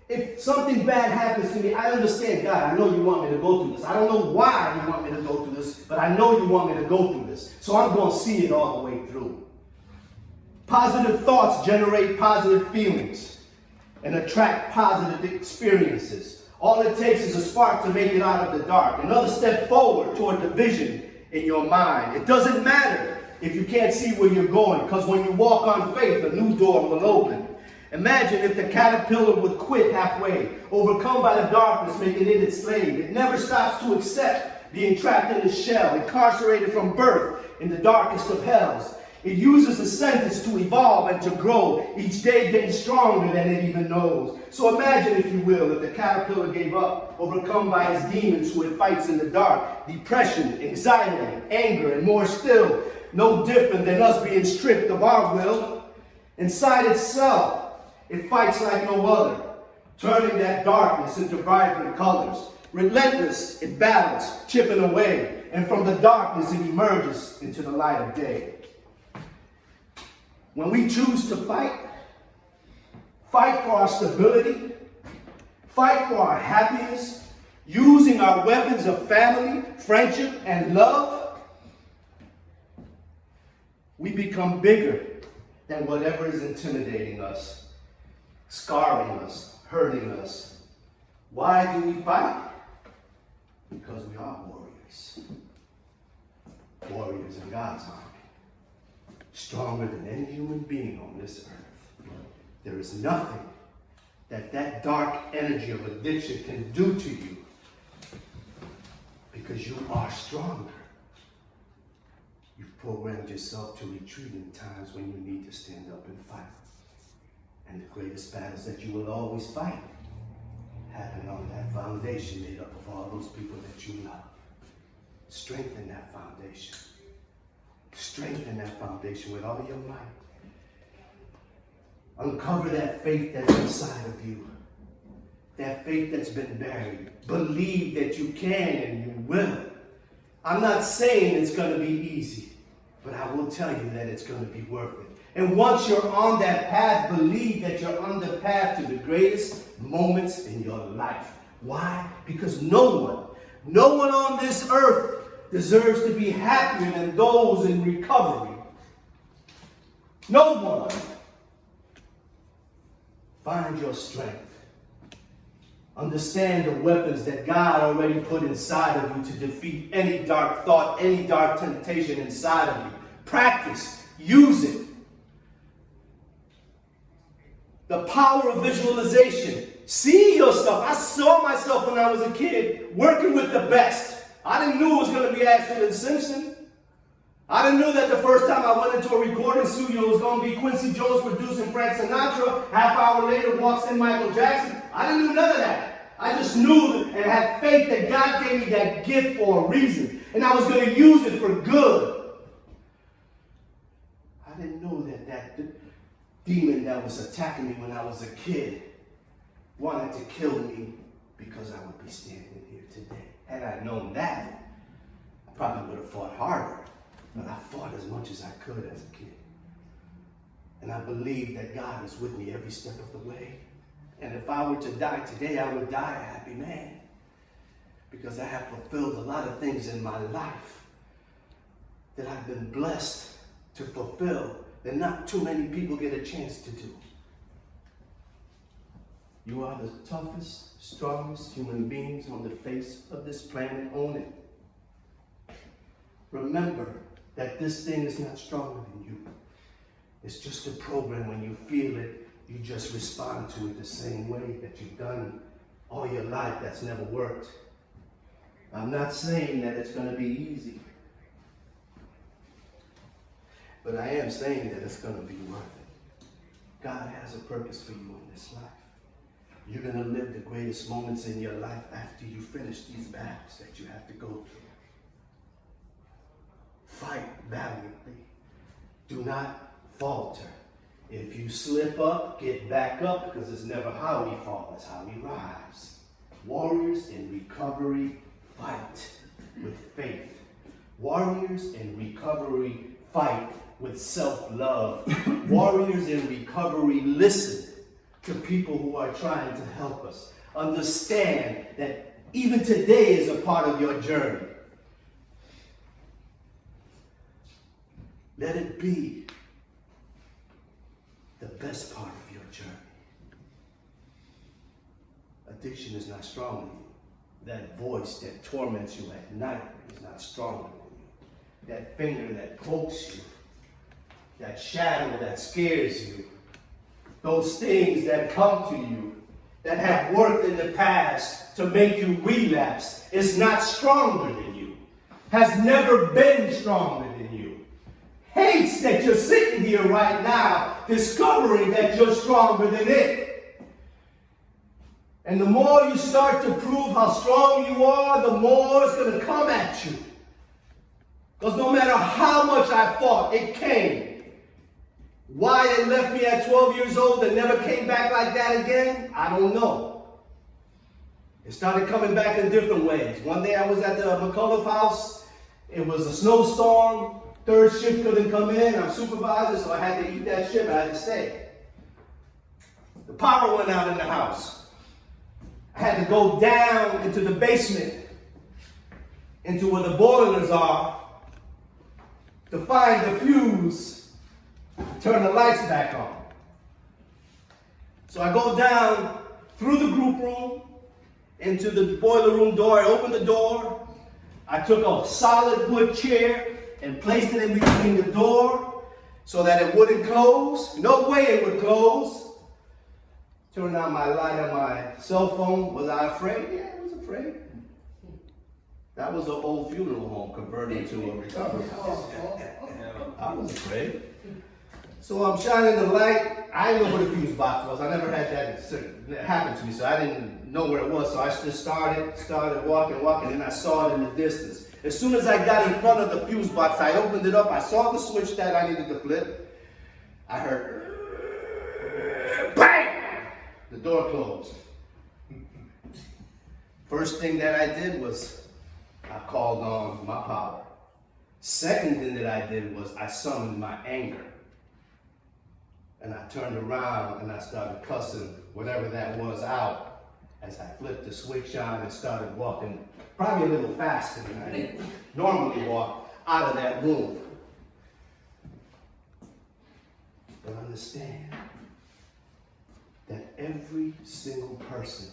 if something bad happens to me, I understand, God, I know you want me to go through this. I don't know why you want me to go through this, but I know you want me to go through this. So I'm going to see it all the way through. Positive thoughts generate positive feelings and attract positive experiences. All it takes is a spark to make it out of the dark. Another step forward toward the vision in your mind. It doesn't matter if you can't see where you're going, because when you walk on faith, a new door will open. Imagine if the caterpillar would quit halfway, overcome by the darkness, making it its slave. It never stops to accept being trapped in its shell, incarcerated from birth in the darkest of hells. It uses the sentence to evolve and to grow, each day getting stronger than it even knows. So imagine, if you will, if the caterpillar gave up, overcome by its demons who it fights in the dark, depression, anxiety, anger, and more still, no different than us being stripped of our will. Inside itself, it fights like no other, turning that darkness into vibrant colors. Relentless, it battles, chipping away, and from the darkness it emerges into the light of day. When we choose to fight for our stability, fight for our happiness, using our weapons of family, friendship, and love, we become bigger than whatever is intimidating us, scarring us, hurting us. Why do we fight? Because we are warriors. Warriors in God's army. Stronger than any human being on this earth. There is nothing that dark energy of addiction can do to you, because you are stronger You've programmed yourself to retreat in times when you need to stand up and fight. And the greatest battles that you will always fight happen on that foundation made up of all those people that you love. Strengthen that foundation. Strengthen that foundation with all your might. Uncover that faith that's inside of you. That faith that's been buried. Believe that you can and you will. I'm not saying it's going to be easy, but I will tell you that it's going to be worth it. And once you're on that path, believe that you're on the path to the greatest moments in your life. Why? Because no one on this earth deserves to be happier than those in recovery. No one. Find your strength. Understand the weapons that God already put inside of you to defeat any dark thought, any dark temptation inside of you. Practice. Use it. The power of visualization. See yourself. I saw myself when I was a kid working with the best. I didn't know it was going to be Ashford Simpson. I didn't know that the first time I went into a recording studio it was going to be Quincy Jones producing Frank Sinatra. Half hour later walks in Michael Jackson. I didn't know none of that. I just knew and had faith that God gave me that gift for a reason. And I was going to use it for good. I didn't know that demon that was attacking me when I was a kid wanted to kill me because I would be standing here today. Had I known that, I probably would have fought harder. But I fought as much as I could as a kid. And I believe that God is with me every step of the way. And if I were to die today, I would die a happy man. Because I have fulfilled a lot of things in my life that I've been blessed to fulfill that not too many people get a chance to do. You are the toughest, strongest human beings on the face of this planet. Own it. Remember that this thing is not stronger than you. It's just a program. When you feel it, you just respond to it the same way that you've done all your life. That's never worked. I'm not saying that it's going to be easy. But I am saying that it's going to be worth it. God has a purpose for you in this life. You're going to live the greatest moments in your life after you finish these battles that you have to go through. Fight valiantly. Do not falter. If you slip up, get back up, because it's never how we fall, it's how we rise. Warriors in recovery fight with faith. Warriors in recovery fight with self-love. Warriors in recovery listen to people who are trying to help us. Understand that even today is a part of your journey. Let it be the best part of your journey. Addiction is not strong in you. That voice that torments you at night is not stronger than you. That finger that pokes you, that shadow that scares you, those things that come to you, that have worked in the past to make you relapse, is not stronger than you. Has never been stronger than you. Hates that you're sitting here right now, discovering that you're stronger than it. And the more you start to prove how strong you are, the more it's going to come at you. Because no matter how much I fought, it came. Why it left me at 12 years old and never came back like that again, I don't know. It started coming back in different ways. One day I was at the McCullough house. It was a snowstorm. Third shift couldn't come in. I'm supervisor, so I had to eat that shift. I had to stay. The power went out in the house. I had to go down into the basement, into where the boilers are, to find the fuse, turn the lights back on. So I go down through the group room, into the boiler room door. I opened the door. I took a solid wood chair and placed it in between the door so that it wouldn't close. No way it would close. Turned on my light on my cell phone. Was I afraid? Yeah, I was afraid. That was an old funeral home converted to a recovery house. I was afraid. So I'm shining the light. I didn't know where the fuse box was. I never had that happen to me, so I didn't know where it was. So I just started walking, and I saw it in the distance. As soon as I got in front of the fuse box, I opened it up. I saw the switch that I needed to flip. I heard bang! The door closed. First thing that I did was I called on my power. Second thing that I did was I summoned my anger. And I turned around and I started cussing whatever that was out as I flipped the switch on and started walking probably a little faster than I normally walk out of that room. But understand that every single person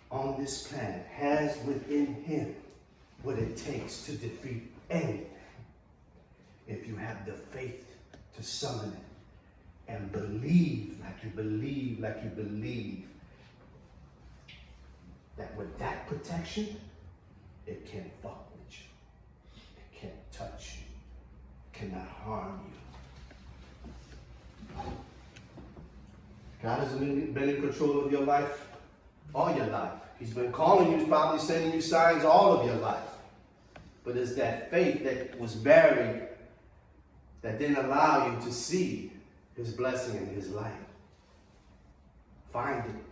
on this planet has within him what it takes to defeat anything. If you have the faith to summon it and believe like you believe, that with that protection, it can't fuck with you. It can't touch you. It cannot harm you. God has been in control of your life all your life. He's been calling you, he's probably sending you signs all of your life. But it's that faith that was buried that didn't allow you to see his blessing in his life. Find it.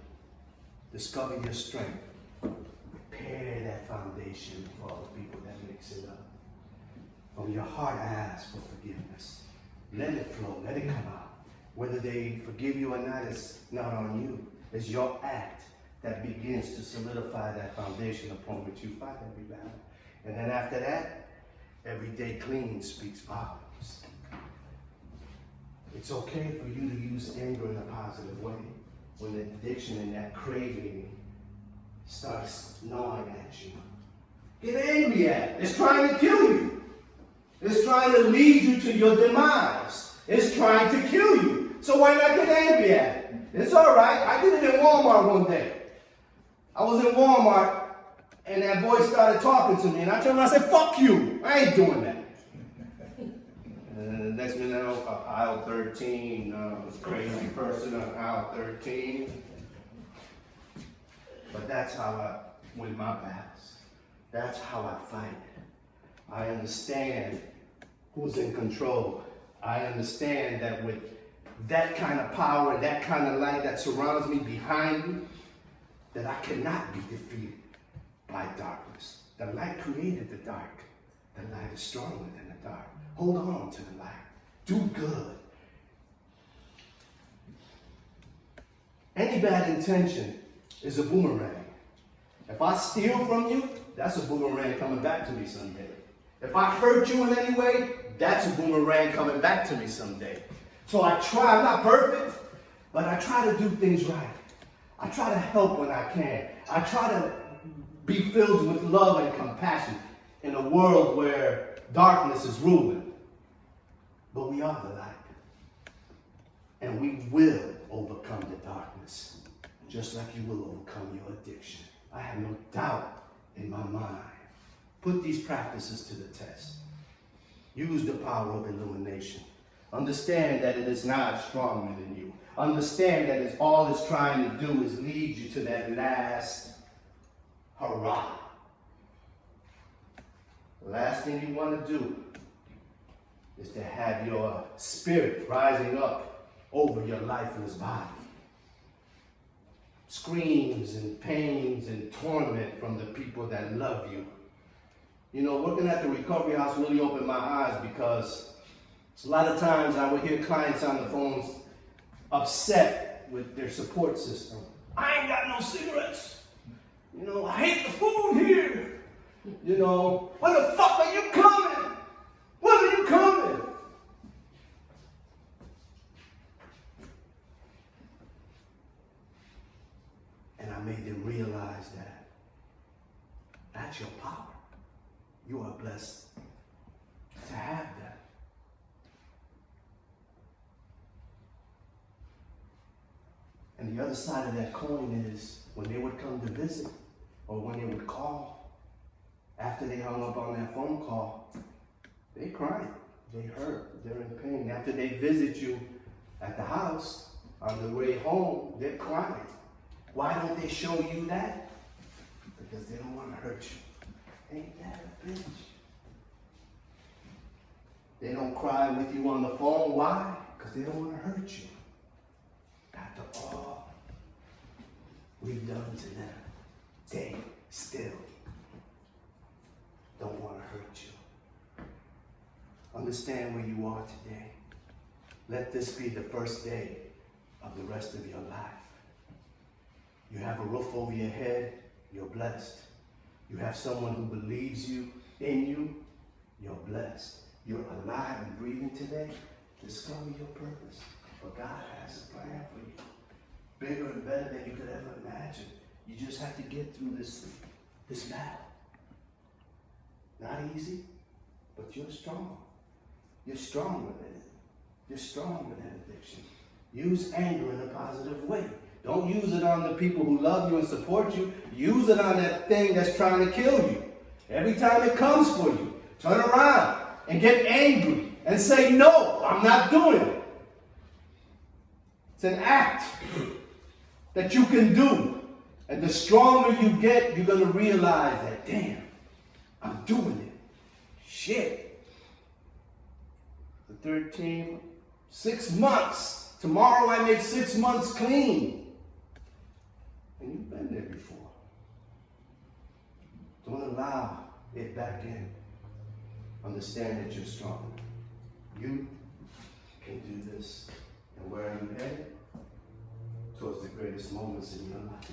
Discover your strength. Prepare that foundation for all the people that mix it up. From your heart, ask for forgiveness. Let it flow. Let it come out. Whether they forgive you or not, it's not on you. It's your act that begins to solidify that foundation upon which you fight every battle. And then after that, everyday clean speaks volumes. It's okay for you to use anger in a positive way. When the addiction and that craving starts gnawing at you, get angry at it. It's trying to kill you. It's trying to lead you to your demise. It's trying to kill you. So why not get angry at it? It's all right. I did it in Walmart one day. I was in Walmart, and that boy started talking to me, and I turned around and said, "Fuck you. I ain't doing that." And the next minute, aisle 13, was a crazy person on aisle 13. But that's how I win my battles. That's how I fight. I understand who's in control. I understand that with that kind of power, that kind of light that surrounds me behind me, that I cannot be defeated by darkness. The light created the dark. The light is stronger than the dark. Hold on to the light. Do good. Any bad intention is a boomerang. If I steal from you, that's a boomerang coming back to me someday. If I hurt you in any way, that's a boomerang coming back to me someday. So I try, I'm not perfect, but I try to do things right. I try to help when I can. I try to be filled with love and compassion in a world where darkness is ruling. But we are the light. And we will overcome the darkness, just like you will overcome your addiction. I have no doubt in my mind. Put these practices to the test. Use the power of illumination. Understand that it is not stronger than you. Understand that all it's trying to do is lead you to that last hurrah. The last thing you want to do is to have your spirit rising up over your lifeless body. Screams and pains and torment from the people that love you. You know, working at the recovery house really opened my eyes, because a lot of times I would hear clients on the phones upset with their support system. I ain't got no cigarettes. You know, I hate the food here. You know, when the fuck are you coming? When are you coming? And I made them realize that that's your power. You are blessed to have that. And the other side of that coin is when they would come to visit or when they would call, After they hung up on that phone call, they crying, they hurt, they're in pain. After they visit you at the house, on the way home, they're crying. Why don't they show you that? Because they don't want to hurt you. Ain't that a bitch? They don't cry with you on the phone. Why? Because they don't want to hurt you. After all we've done to them, they still don't want to hurt you. Understand where you are today. Let this be the first day of the rest of your life. You have a roof over your head, you're blessed. You have someone who believes you, in you, you're blessed. You're alive and breathing today. Discover your purpose. But God has a plan for you. Bigger and better than you could ever imagine. You just have to get through this battle. Not easy, but you're strong. You're stronger than it. You're stronger than addiction. Use anger in a positive way. Don't use it on the people who love you and support you. Use it on that thing that's trying to kill you. Every time it comes for you, turn around and get angry and say, no, I'm not doing it. It's an act that you can do. And the stronger you get, you're going to realize that, damn, I'm doing it. Shit. The 13, 6 months. Tomorrow I make 6 months clean. And you've been there before. Don't allow it back in. Understand that you're strong. You can do this. And where are you headed? Towards the greatest moments in your life.